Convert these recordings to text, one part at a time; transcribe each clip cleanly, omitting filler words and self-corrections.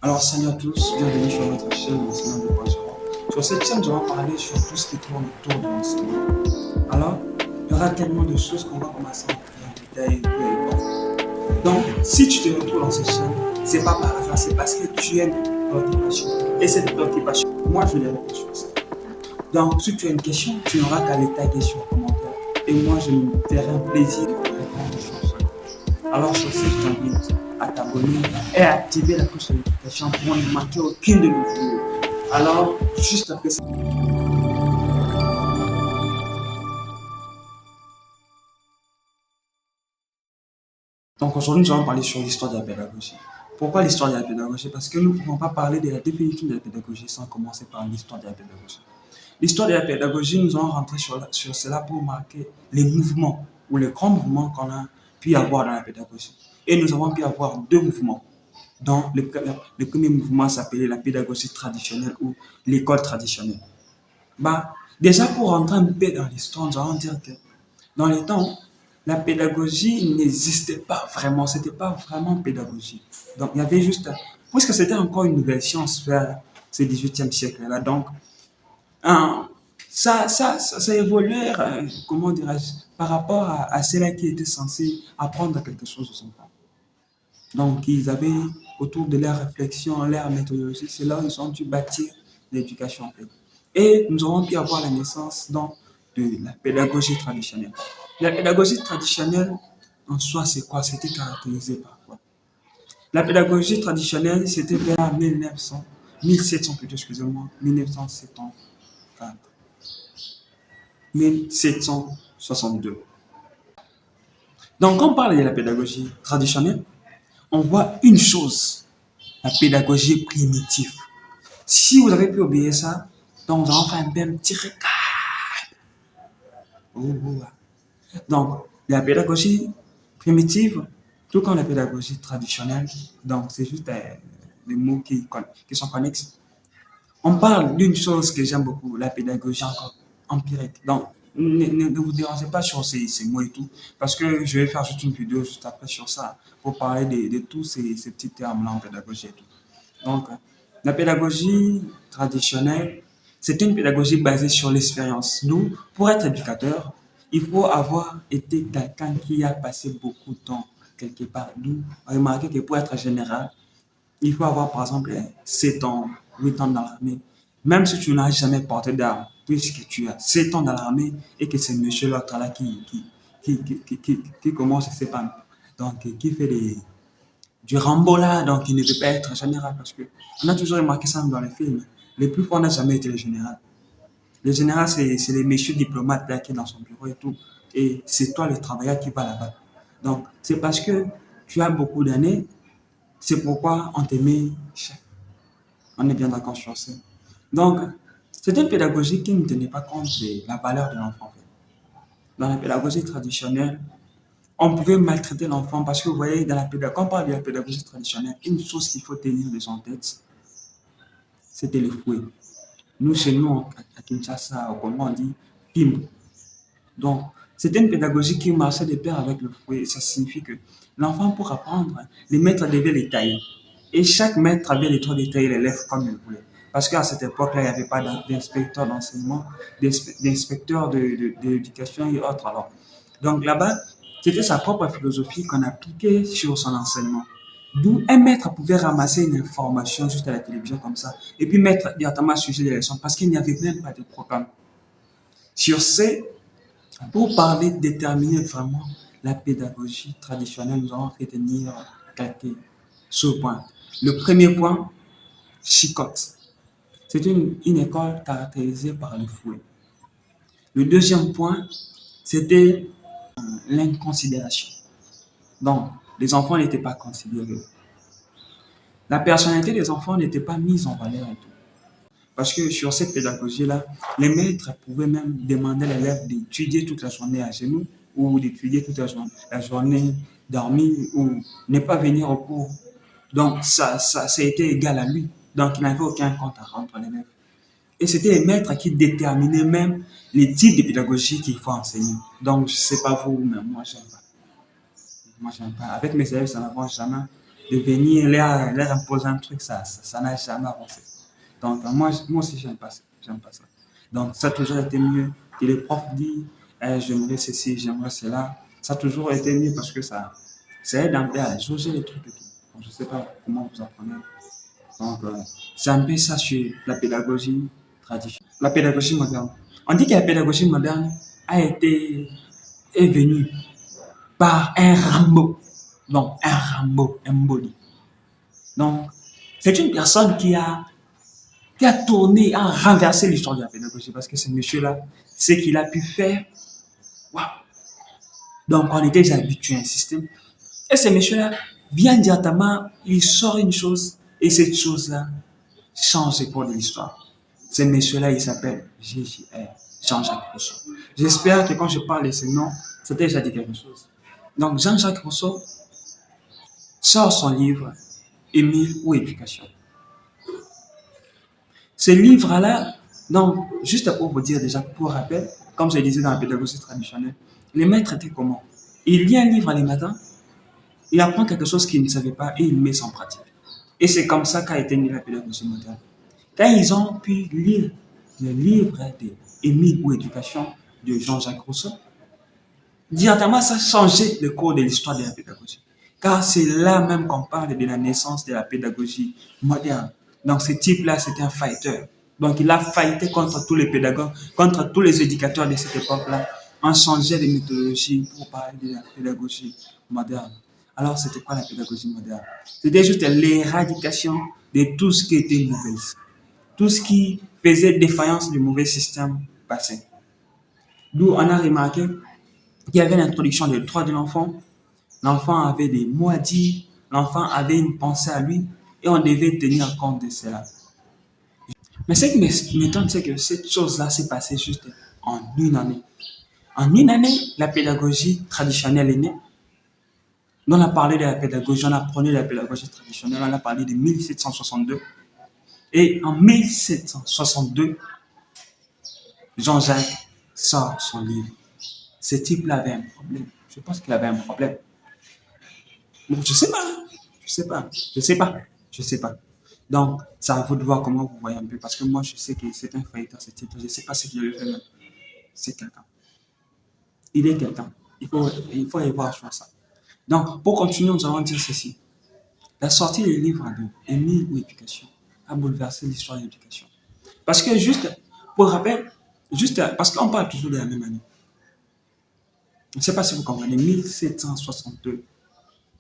Alors, salut à tous, bienvenue sur notre chaîne L'Enseignement 2.0. Sur cette chaîne, nous allons parler sur tout ce qui tourne autour de l'enseignement. Alors, il y aura tellement de choses qu'on va commencer à entrer en détail peu à peu. Donc, si tu te retrouves dans cette chaîne, c'est pas par hasard, c'est parce que tu aimes une préoccupation. Et cette préoccupation, moi, je l'ai répondu sur ça. Donc, si tu as une question, tu n'auras qu'à les taguer sur le commentaire. Et moi, je me ferai un plaisir de te répondre sur ça. Alors sur ce, je t'invite à t'abonner et à activer la cloche de notification pour ne manquer aucune de nos vidéos. Alors, juste après ça. Donc aujourd'hui, nous allons parler sur l'histoire de la pédagogie. Pourquoi l'histoire de la pédagogie? Parce que nous ne pouvons pas parler de la définition de la pédagogie sans commencer par l'histoire de la pédagogie. L'histoire de la pédagogie, nous allons rentrer sur cela pour marquer les mouvements ou les grands mouvements qu'on a pu avoir dans la pédagogie. Et nous avons pu avoir deux mouvements. Donc, le premier mouvement s'appelait la pédagogie traditionnelle ou l'école traditionnelle. Déjà, pour rentrer un peu dans l'histoire, nous allons dire que dans les temps, la pédagogie n'existait pas vraiment, c'était pas vraiment pédagogie. Donc, il y avait juste, puisque c'était encore une nouvelle science vers ce 18e siècle-là, donc, hein, ça évoluait, comment dirais-je, par rapport à ceux-là qui étaient censés apprendre quelque chose aux enfants. Donc, ils avaient autour de leur réflexion, leur méthodologie, c'est là où ils ont dû bâtir l'éducation en fait. Et nous avons pu avoir la naissance donc, de la pédagogie traditionnelle. La pédagogie traditionnelle, en soi, c'est quoi? C'était caractérisé par quoi? La pédagogie traditionnelle, c'était vers 1900, 1700 plutôt, excusez-moi, 1974, 1762. Donc, quand on parle de la pédagogie traditionnelle, on voit une chose, la pédagogie primitive. Si vous avez pu oublier ça, donc nous allons faire un petit récap. Donc, la pédagogie primitive, tout comme la pédagogie traditionnelle, donc c'est juste des mots qui sont connexes. On parle d'une chose que j'aime beaucoup, la pédagogie encore empirique. Donc, ne vous dérangez pas sur ces mots et tout, parce que je vais faire juste une vidéo juste après sur ça, pour parler de tous ces petits termes-là en pédagogie et tout. Donc, la pédagogie traditionnelle, c'est une pédagogie basée sur l'expérience. Nous, pour être éducateur, il faut avoir été quelqu'un qui a passé beaucoup de temps quelque part. Nous, remarquez que pour être général, il faut avoir par exemple 7 ans, 8 ans dans l'armée. Même si tu n'as jamais porté d'armes, puisque tu as 7 ans dans l'armée et que c'est monsieur l'autre là qui commence, je sais pas, donc qui fait du Rambo là, donc il ne veut pas être général parce que on a toujours remarqué ça dans les films. Les plus forts n'ont jamais été les généraux. Le général, c'est les messieurs diplomates là qui est dans son bureau et tout. Et c'est toi le travailleur qui va là-bas. Donc, c'est parce que tu as beaucoup d'années, c'est pourquoi on te met chef. On est bien d'accord sur ça. Donc, c'est une pédagogie qui ne tenait pas compte de la valeur de l'enfant. Dans la pédagogie traditionnelle, on pouvait maltraiter l'enfant parce que vous voyez, quand on parle de la pédagogie traditionnelle, une chose qu'il faut tenir de son tête, c'était le fouet. Nous, chez nous, à Kinshasa, au Congo, on dit pimbo. Donc, c'était une pédagogie qui marchait de pair avec le fouet. Ça signifie que l'enfant, pour apprendre, les maîtres devaient les tailler. Et chaque maître avait le droit de tailler l'élève comme il voulait. Parce qu'à cette époque-là, il n'y avait pas d'inspecteur d'enseignement, d'inspecteur de l'éducation et autres. Alors. Donc là-bas, c'était sa propre philosophie qu'on appliquait sur son enseignement. D'où un maître pouvait ramasser une information juste à la télévision comme ça, et puis mettre directement sujet de leçon, parce qu'il n'y avait même pas de programme. Sur ce, pour parler, déterminer vraiment la pédagogie traditionnelle, nous allons retenir quelques sous-points. Le premier point, chicotte. C'est une école caractérisée par le fouet. Le deuxième point, c'était l'inconsidération. Donc, les enfants n'étaient pas considérés. La personnalité des enfants n'était pas mise en valeur et tout. Parce que sur cette pédagogie-là, les maîtres pouvaient même demander à l'élève d'étudier toute la journée à genoux ou d'étudier toute la journée dormir ou ne pas venir au cours. Donc, ça a été égal à lui. Donc, il n'avait aucun compte à rendre l'élève. Et c'était les maîtres qui déterminaient même les types de pédagogie qu'il faut enseigner. Donc, je ne sais pas vous, mais moi, j'aime pas. Moi, j'aime pas. Avec mes élèves, ça n'avance jamais. de venir leur imposer un truc, ça n'a jamais avancé. Donc, moi aussi, j'aime pas ça. J'aime pas ça. Donc, ça a toujours été mieux que les profs disent, j'aimerais ceci, j'aimerais cela. Ça a toujours été mieux parce que ça aide un peu à jauger les trucs et tout. Donc, je sais pas comment vous apprenez. Donc, c'est un peu ça sur la pédagogie traditionnelle. La pédagogie moderne. On dit que la pédagogie moderne est venue par un Rambo. Donc, un Rambo, un body. Donc, c'est une personne qui a tourné, a renversé l'histoire de la pédagogie parce que ce monsieur-là, ce qu'il a pu faire, waouh! Donc, on était déjà habitué à un système. Et ce monsieur-là vient directement, il sort une chose, et cette chose-là change le cours de l'histoire. Ce monsieur-là, il s'appelle JJR, Jean-Jacques Rousseau. J'espère que quand je parle de ce nom, ça t'a déjà dit quelque chose. Donc, Jean-Jacques Rousseau sort son livre Émile ou Éducation. Ce livre-là, donc, juste pour vous dire déjà, pour rappel, comme je disais dans la pédagogie traditionnelle, les maîtres étaient comment? Il lit un livre le matin, il apprend quelque chose qu'il ne savait pas et il met ça en pratique. Et c'est comme ça qu'a été née la pédagogie moderne. Quand ils ont pu lire le livre d'Émile ou Éducation de Jean-Jacques Rousseau, directement ça a changé le cours de l'histoire de la pédagogie. Car c'est là même qu'on parle de la naissance de la pédagogie moderne. Donc ce type-là, c'était un fighter. Donc il a fighté contre tous les pédagogues, contre tous les éducateurs de cette époque-là. On changeait de méthodologie pour parler de la pédagogie moderne. Alors c'était quoi la pédagogie moderne? C'était juste l'éradication de tout ce qui était mauvais. Tout ce qui faisait défaillance du mauvais système passé. D'où on a remarqué qu'il y avait l'introduction des droits de l'enfant. L'enfant avait des mots à dire, l'enfant avait une pensée à lui et on devait tenir compte de cela. Mais ce qui m'étonne, c'est que cette chose-là s'est passée juste en une année. En une année, la pédagogie traditionnelle est née. On a parlé de la pédagogie, on a appris la pédagogie traditionnelle, on a parlé de 1762. Et en 1762, Jean-Jacques sort son livre. Ce type-là avait un problème. Je pense qu'il avait un problème. Bon, je sais pas. Je sais pas. Je sais pas. Je sais pas. Donc, c'est à vous de voir comment vous voyez un peu. Parce que moi, je sais que c'est un failliteur, ce type. Je ne sais pas ce qu'il veut faire. C'est quelqu'un. Il est quelqu'un. Il faut y voir sur ça. Donc, pour continuer, nous allons dire ceci. La sortie du livre de Émile ou Éducation a bouleversé l'histoire de l'éducation. Parce que juste, pour rappel, juste parce qu'on parle toujours de la même année. Je ne sais pas si vous comprenez, 1762,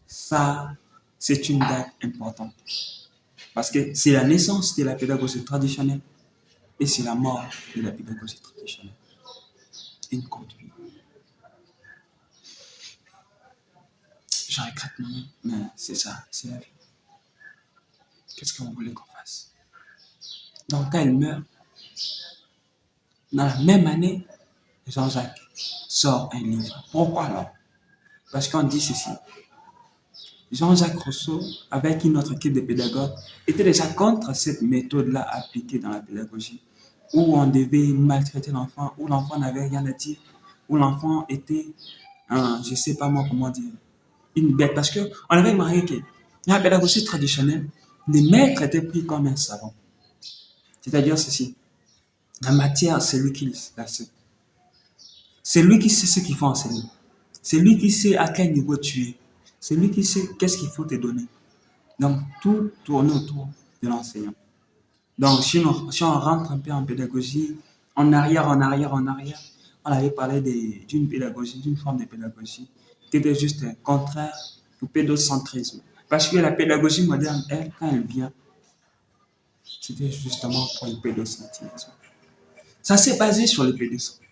ça, c'est une date importante. Parce que c'est la naissance de la pédagogie traditionnelle et c'est la mort de la pédagogie traditionnelle. Une courte vie. J'en regrette moi-même, mais c'est ça, c'est la vie. Qu'est-ce que vous voulez qu'on fasse? Donc, quand elle meurt, dans la même année, Jean-Jacques sort un livre. Pourquoi alors? Parce qu'on dit ceci. Jean-Jacques Rousseau, avec une autre équipe de pédagogues, était déjà contre cette méthode-là appliquée dans la pédagogie, où on devait maltraiter l'enfant, où l'enfant n'avait rien à dire, où l'enfant était, je ne sais pas moi comment dire, une bête. Parce qu'on avait remarqué que dans la pédagogie traditionnelle, les maîtres étaient pris comme un savant. C'est-à-dire ceci. La matière, c'est lui qui la sait. C'est lui qui sait ce qu'il faut enseigner. C'est lui qui sait à quel niveau tu es. C'est lui qui sait qu'est-ce qu'il faut te donner. Donc, tout tourne autour de l'enseignant. Donc, si on rentre un peu en pédagogie, en arrière, on avait parlé d'une pédagogie, d'une forme de pédagogie qui était juste contraire au pédocentrisme. Parce que la pédagogie moderne, elle, quand elle vient, c'était justement pour le pédocentrisme. Ça s'est basé sur le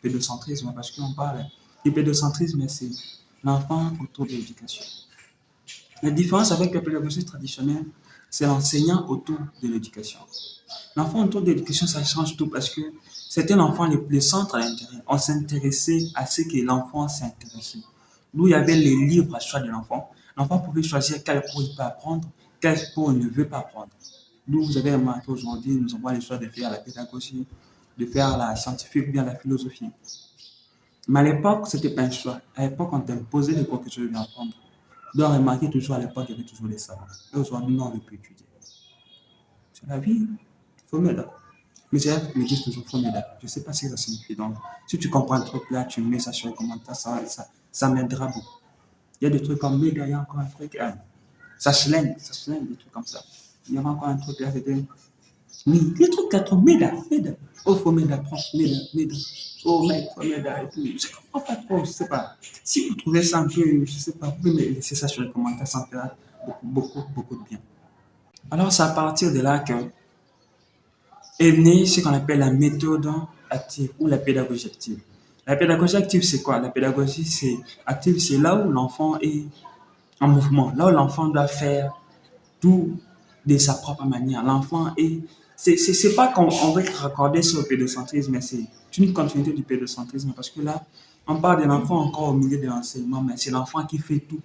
pédocentrisme parce qu'on parle du pédocentrisme, c'est l'enfant autour de l'éducation. La différence avec la pédagogie traditionnelle, c'est l'enseignant autour de l'éducation. L'enfant autour de l'éducation, ça change tout parce que c'était l'enfant le centre d'intérêt. On s'intéressait à ce que l'enfant s'intéressait. D'où il y avait les livres à choix de l'enfant. L'enfant pouvait choisir quel cours il peut apprendre, quel cours il ne veut pas apprendre. D'où vous avez remarqué aujourd'hui, nous avons le choix de faire la pédagogie, de faire la scientifique ou bien la philosophie. Mais à l'époque, ce n'était pas un choix. À l'époque, on t'imposait les cours que tu devais apprendre. Donc, remarquez toujours à l'époque, il y avait toujours des savants. Et aujourd'hui, non, on ne peut étudier. C'est la vie. Il faut m'aider. Mes élèves me disent toujours, faut m'aider. Je ne sais pas ce que ça signifie. Donc, si tu comprends un truc là, tu mets ça sur les commentaires, ça m'aidera beaucoup. Il y a des trucs comme méda, il y a encore un truc, ça slang, des trucs comme ça. Il y avait encore un truc là, c'était, oui, les trucs là, trop méda. Oh, faut m'aider, prof, méda. Oh, mec, faut m'aider et tout. Je comprends pas trop, je sais pas. Si vous trouvez ça un peu, je sais pas, vous pouvez me laisser ça sur les commentaires, ça me fera beaucoup de bien. Alors, c'est à partir de là que est née ce qu'on appelle la méthode active ou la pédagogie active. La pédagogie active, c'est quoi? La pédagogie active, c'est là où l'enfant est en mouvement, là où l'enfant doit faire tout de sa propre manière. L'enfant est. C'est pas qu'on va être raccordé sur le pédocentrisme, mais c'est une continuité du pédocentrisme parce que là, on parle de l'enfant encore au milieu de l'enseignement, mais c'est l'enfant qui fait tout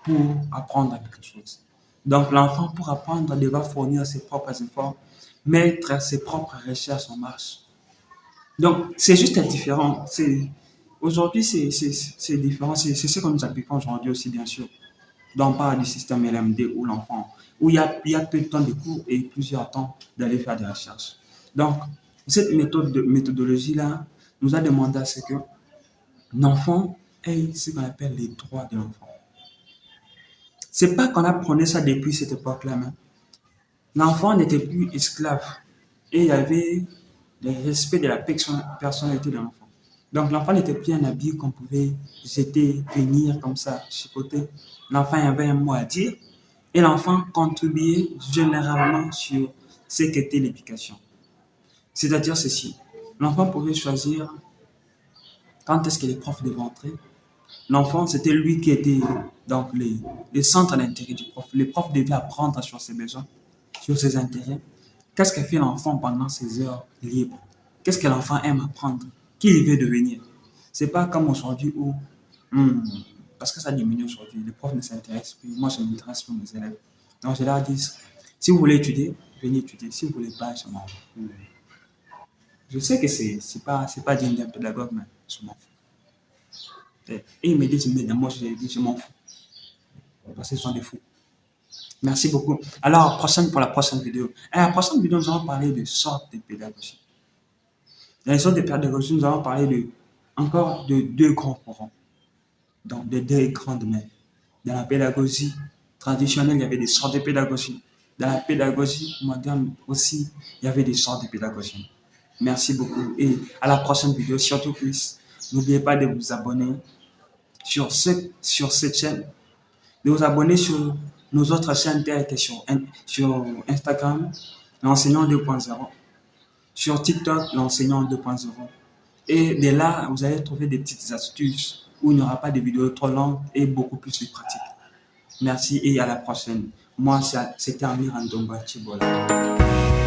pour apprendre quelque chose. Donc, l'enfant, pour apprendre, devra fournir ses propres efforts, mettre ses propres recherches en marche. Donc, c'est juste différent. Aujourd'hui, c'est différent. C'est ce que nous appliquons aujourd'hui aussi, bien sûr. Donc, on parle du système LMD où l'enfant, où il y a peu de temps de cours et plusieurs temps d'aller faire des recherches. Donc, cette méthodologie-là nous a demandé à ce que l'enfant ait ce qu'on appelle les droits de l'enfant. C'est pas qu'on apprenait ça depuis cette époque-là, mais l'enfant n'était plus esclave et il y avait le respect de la personnalité de l'enfant. Donc l'enfant n'était plus un habit qu'on pouvait jeter, tenir comme ça, chicoter. L'enfant avait un mot à dire et l'enfant contribuait généralement sur ce qu'était l'éducation. C'est-à-dire ceci, l'enfant pouvait choisir quand est-ce que les profs devaient entrer. L'enfant, c'était lui qui était donc les centres d'intérêt du prof. Les profs devaient apprendre sur ses besoins, sur ses intérêts. Qu'est-ce que fait l'enfant pendant ses heures libres? Qu'est-ce que l'enfant aime apprendre? Qui il veut devenir? C'est pas comme aujourd'hui où, parce que ça diminue aujourd'hui, les profs ne s'intéressent plus. Moi, je m'intéresse pour mes élèves. Donc, je leur dis, si vous voulez étudier, venez étudier. Si vous voulez pas, je m'en fous. Je sais que c'est pas digne d'un pédagogue, mais je m'en fous. Et ils me disent, mais moi, je dis, je m'en fous. Parce qu'ils sont des fous. Merci beaucoup. Alors, pour la prochaine vidéo. À la prochaine vidéo, nous allons parler de sortes de pédagogie. Dans les sortes de pédagogie, nous allons parler encore de deux grands courants. Donc, de deux grandes mères. Dans la pédagogie traditionnelle, il y avait des sortes de pédagogie. Dans la pédagogie moderne aussi, il y avait des sortes de pédagogie. Merci beaucoup. Et à la prochaine vidéo, surtout plus. N'oubliez pas de vous abonner sur cette chaîne, de vous abonner sur nos autres chaînes telles que sur Instagram, l'enseignant 2.0, sur TikTok, l'enseignant 2.0. Et de là, vous allez trouver des petites astuces où il n'y aura pas de vidéos trop longues et beaucoup plus de pratiques. Merci et à la prochaine. Moi, c'était Amir Andomba Chibola.